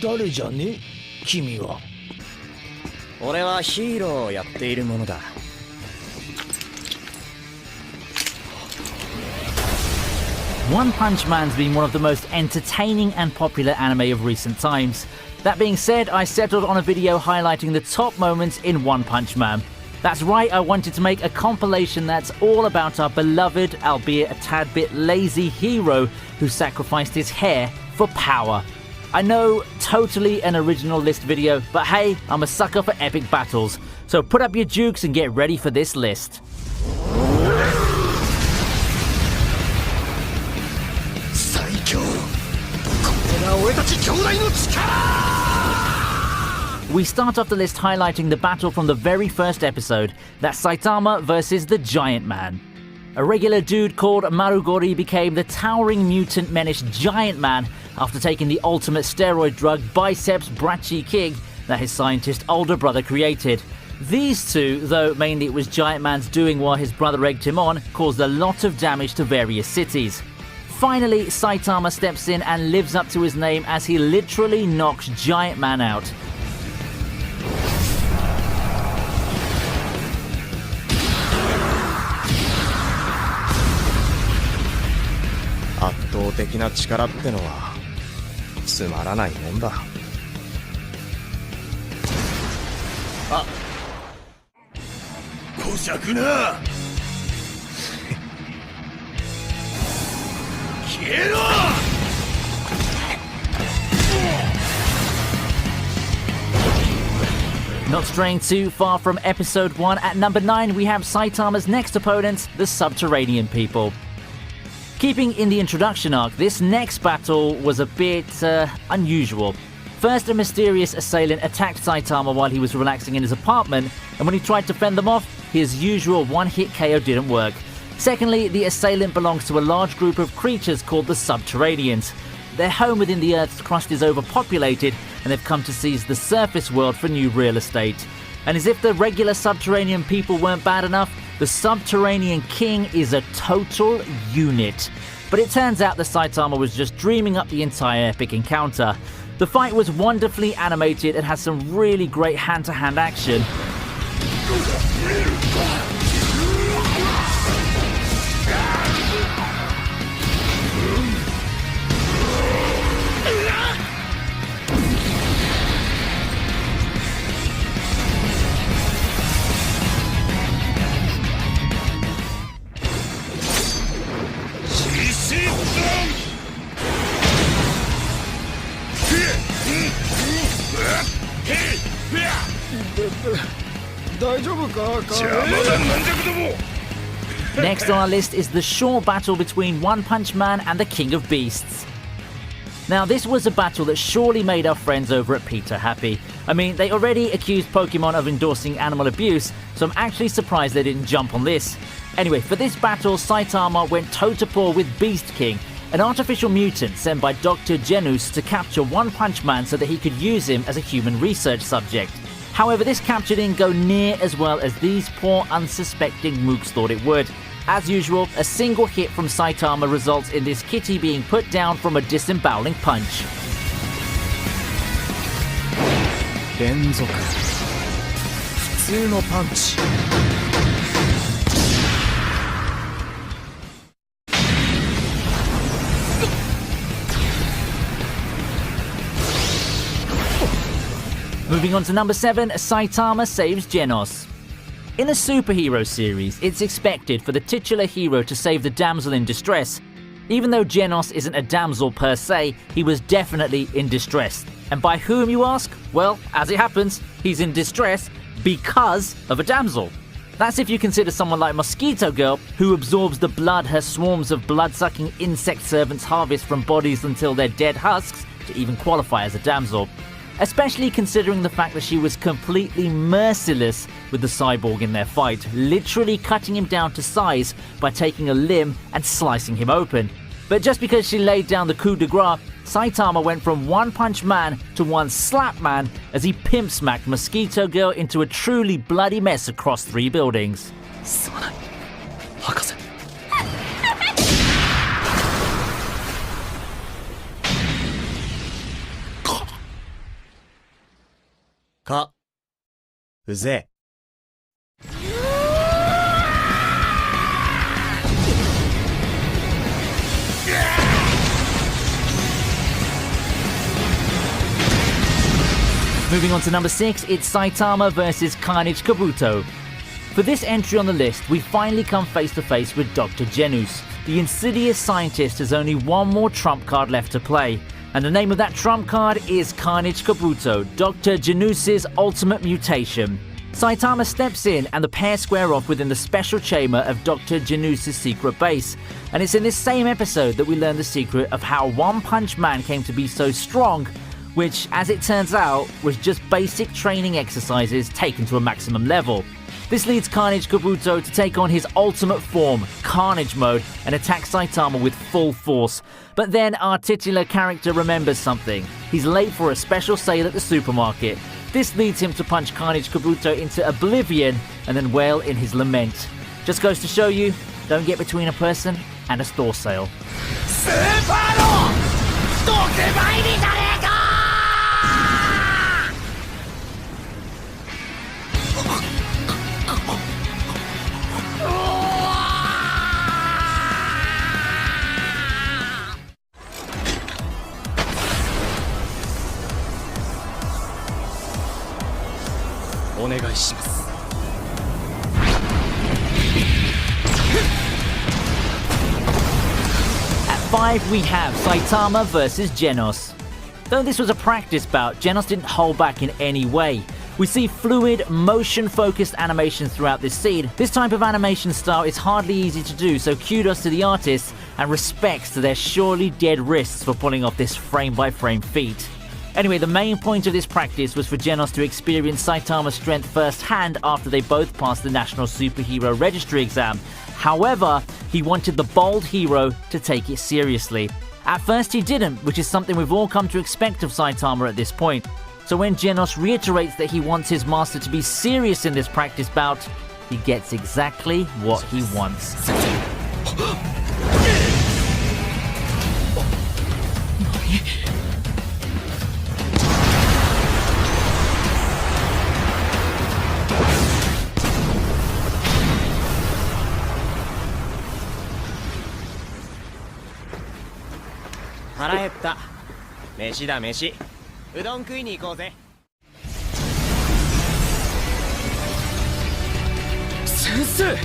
誰じゃね君は。俺はヒーローをやっているものだ。One Punch Man's been one of the most entertaining and popular anime of recent times. That being said, I settled on a video highlighting the top moments in One Punch Man. That's right, I wanted to make a compilation that's all about our beloved, albeit a tad bit lazy hero who sacrificed his hair for power. I know, totally an original list video, but hey, I'm a sucker for epic battles, so put up your jukes and get ready for this list. We start off the list highlighting the battle from the very first episode, that's Saitama versus the Giant Man. A regular dude called Marugori became the towering mutant menace Giant Man after taking the ultimate steroid drug Biceps Brachii King that his scientist older brother created. These two, though mainly it was Giant Man's doing while his brother egged him on, caused a lot of damage to various cities. Finally, Saitama steps in and lives up to his name as he literally knocks Giant Man out. Not straying too far from episode 1, at number 9 we have Saitama's next opponents, the Subterranean People. Keeping in the introduction arc, this next battle was a bit unusual. First, a mysterious assailant attacked Saitama while he was relaxing in his apartment, and when he tried to fend them off, his usual one-hit KO didn't work. Secondly, the assailant belongs to a large group of creatures called the Subterraneans. Their home within the Earth's crust is overpopulated, and they've come to seize the surface world for new real estate. And as if the regular Subterranean people weren't bad enough, the Subterranean King is a total unit. But it turns out that Saitama was just dreaming up the entire epic encounter. The fight was wonderfully animated and has some really great hand-to-hand action. Next on our list is the short battle between One Punch Man and the King of Beasts. Now, this was a battle that surely made our friends over at PETA happy. I mean, they already accused Pokemon of endorsing animal abuse, so I'm actually surprised they didn't jump on this. Anyway, for this battle, Saitama went toe-to-paw with Beast King, an artificial mutant sent by Dr. Genus to capture One Punch Man so that he could use him as a human research subject. However, this capture didn't go near as well as these poor unsuspecting mooks thought it would. As usual, a single hit from Saitama results in this kitty being put down from a disemboweling punch. Moving on to number 7, Saitama saves Genos. In a superhero series, it's expected for the titular hero to save the damsel in distress. Even though Genos isn't a damsel per se, he was definitely in distress. And by whom, you ask? Well, as it happens, he's in distress because of a damsel. That's if you consider someone like Mosquito Girl, who absorbs the blood her swarms of blood-sucking insect servants harvest from bodies until they're dead husks, to even qualify as a damsel. Especially considering the fact that she was completely merciless with the cyborg in their fight, literally cutting him down to size by taking a limb and slicing him open. But just because she laid down the coup de grace, Saitama went from One Punch Man to One Slap Man as he pimp smacked Mosquito Girl into a truly bloody mess across 3 buildings. すまない博士かうぜ Moving on to number 6, it's Saitama versus Carnage Kabuto. For this entry on the list, we finally come face to face with Dr. Genus. The insidious scientist has only one more trump card left to play, and the name of that trump card is Carnage Kabuto, Dr. Genus's ultimate mutation. Saitama steps in and the pair square off within the special chamber of Dr. Genus's secret base, and it's in this same episode that we learn the secret of how One Punch Man came to be so strong, which, as it turns out, was just basic training exercises taken to a maximum level. This leads Carnage Kabuto to take on his ultimate form, Carnage Mode, and attack Saitama with full force. But then our titular character remembers something. He's late for a special sale at the supermarket. This leads him to punch Carnage Kabuto into oblivion and then wail in his lament. Just goes to show you, don't get between a person and a store sale. スーパーの特売日じゃねえか お願いします At 5 we have Saitama versus Genos. Though this was a practice bout, Genos didn't hold back in any way. We see fluid, motion-focused animations throughout this scene. This type of animation style is hardly easy to do, so kudos to the artists and respects to their surely dead wrists for pulling off this frame-by-frame feat. Anyway, the main point of this practice was for Genos to experience Saitama's strength firsthand after they both passed the National Superhero Registry exam. However, he wanted the bold hero to take it seriously. At first he didn't, which is something we've all come to expect of Saitama at this point. So when Genos reiterates that he wants his master to be serious in this practice bout, he gets exactly what he wants. Meshi. うどん食いに行こうぜ 先生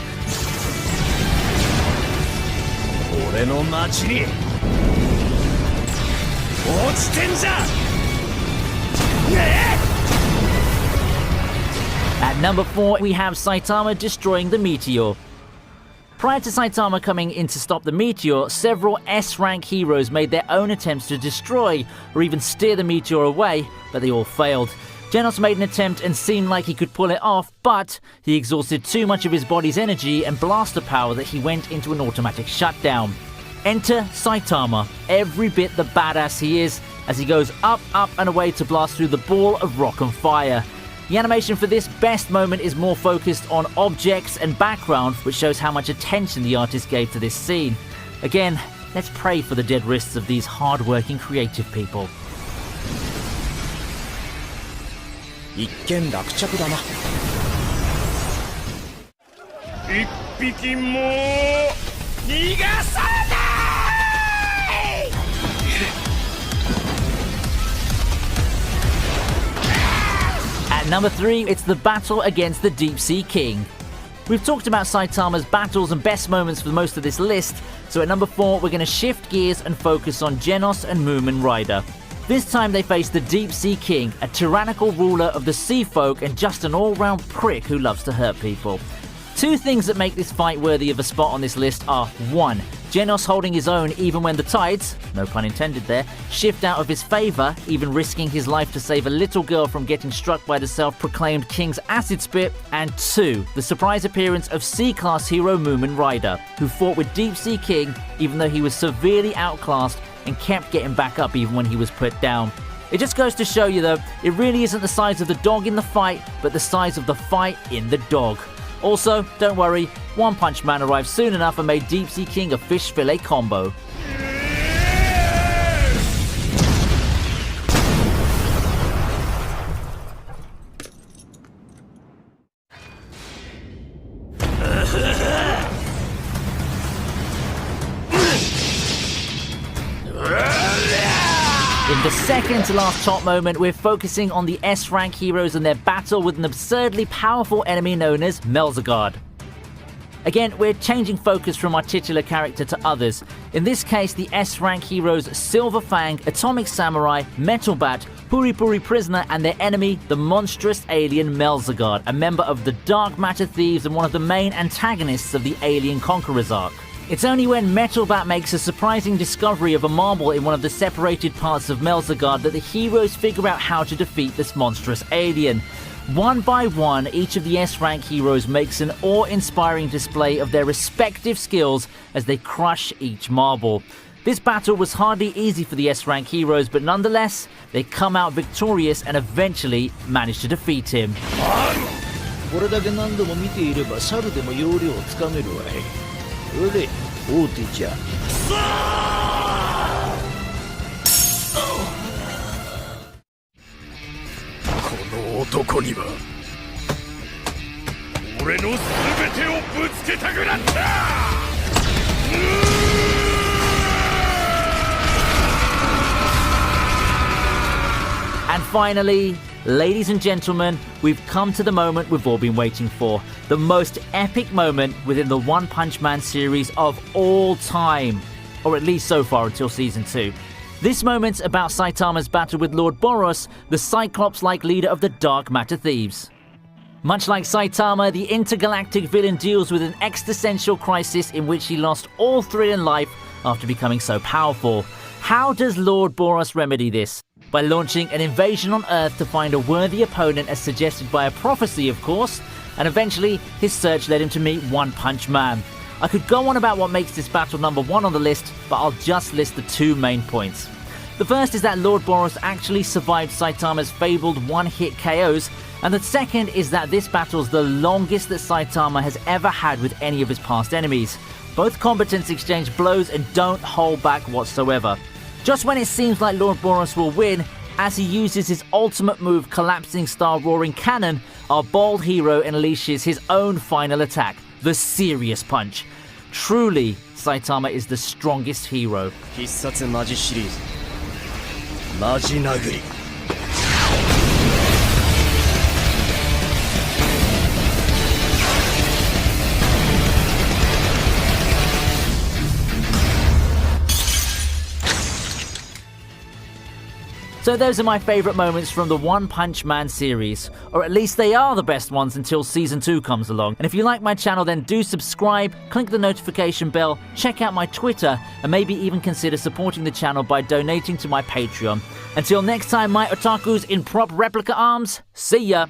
俺の町に落ちてんじゃねえ At number 4, we have Saitama destroying the meteor. Prior to Saitama coming in to stop the meteor, several S-rank heroes made their own attempts to destroy or even steer the meteor away, but they all failed. Genos made an attempt and seemed like he could pull it off, but he exhausted too much of his body's energy and blaster power that he went into an automatic shutdown. Enter Saitama, every bit the badass he is, as he goes up, and away to blast through the ball of rock and fire. The animation for this best moment is more focused on objects and background, which shows how much attention the artist gave to this scene. Again, let's pray for the dead wrists of these hard-working creative people. 一見落着だな一匹も逃がさない At number 3, it's the battle against the Deep Sea King. We've talked about Saitama's battles and best moments for most of this list, so at number 4 we're going to shift gears and focus on Genos and Moomin Rider. This time they face the Deep Sea King, a tyrannical ruler of the sea folk and just an all-round prick who loves to hurt people. Two things that make this fight worthy of a spot on this list are 1. Genos holding his own even when the tides, no pun intended there, shift out of his favor, even risking his life to save a little girl from getting struck by the self-proclaimed King's acid spit. And 2, the surprise appearance of C-class hero Moomin Rider, who fought with Deep Sea King even though he was severely outclassed and kept getting back up even when he was put down. It just goes to show you though, it really isn't the size of the dog in the fight, but the size of the fight in the dog. Also, don't worry, One Punch Man arrived soon enough and made Deep Sea King a fish fillet combo. In the second to last top moment, we're focusing on the S-rank heroes and their battle with an absurdly powerful enemy known as Melzagard. Again, we're changing focus from our titular character to others. In this case, the S-rank heroes Silver Fang, Atomic Samurai, Metal Bat, Puri Puri Prisoner, and their enemy, the monstrous alien Melzagard, a member of the Dark Matter Thieves and one of the main antagonists of the Alien Conquerors arc. It's only when Metal Bat makes a surprising discovery of a marble in one of the separated parts of Melzagard that the heroes figure out how to defeat this monstrous alien. One by one, each of the S-rank heroes makes an awe-inspiring display of their respective skills as they crush each marble. This battle was hardly easy for the S-rank heroes, but nonetheless, they come out victorious and eventually manage to defeat him. これだけ何度も見ていれば猿でも要領をつかめるわい。それで大手じゃ。この男には俺の全てをぶつけたくなった。And finally, ladies and gentlemen, we've come to the moment we've all been waiting for. The most epic moment within the One Punch Man series of all time. Or at least so far until Season 2. This moment's about Saitama's battle with Lord Boros, the Cyclops-like leader of the Dark Matter Thieves. Much like Saitama, the intergalactic villain deals with an existential crisis in which he lost all thrill in life after becoming so powerful. How does Lord Boros remedy this? By launching an invasion on Earth to find a worthy opponent as suggested by a prophecy, of course, and eventually his search led him to meet One Punch Man. I could go on about what makes this battle number 1 on the list, but I'll just list the 2 main points. The first is that Lord Boros actually survived Saitama's fabled one-hit KOs, and the second is that this battle's the longest that Saitama has ever had with any of his past enemies. Both combatants exchange blows and don't hold back whatsoever. Just when it seems like Lord Boros will win, as he uses his ultimate move Collapsing Star Roaring Cannon, our bold hero unleashes his own final attack, the Serious Punch. Truly, Saitama is the strongest hero. 必殺マジシリーズマジ殴り So those are my favourite moments from the One Punch Man series, or at least they are the best ones until Season 2 comes along. And if you like my channel, then do subscribe, click the notification bell, check out my Twitter, and maybe even consider supporting the channel by donating to my Patreon. Until next time, my otakus in prop replica arms, see ya!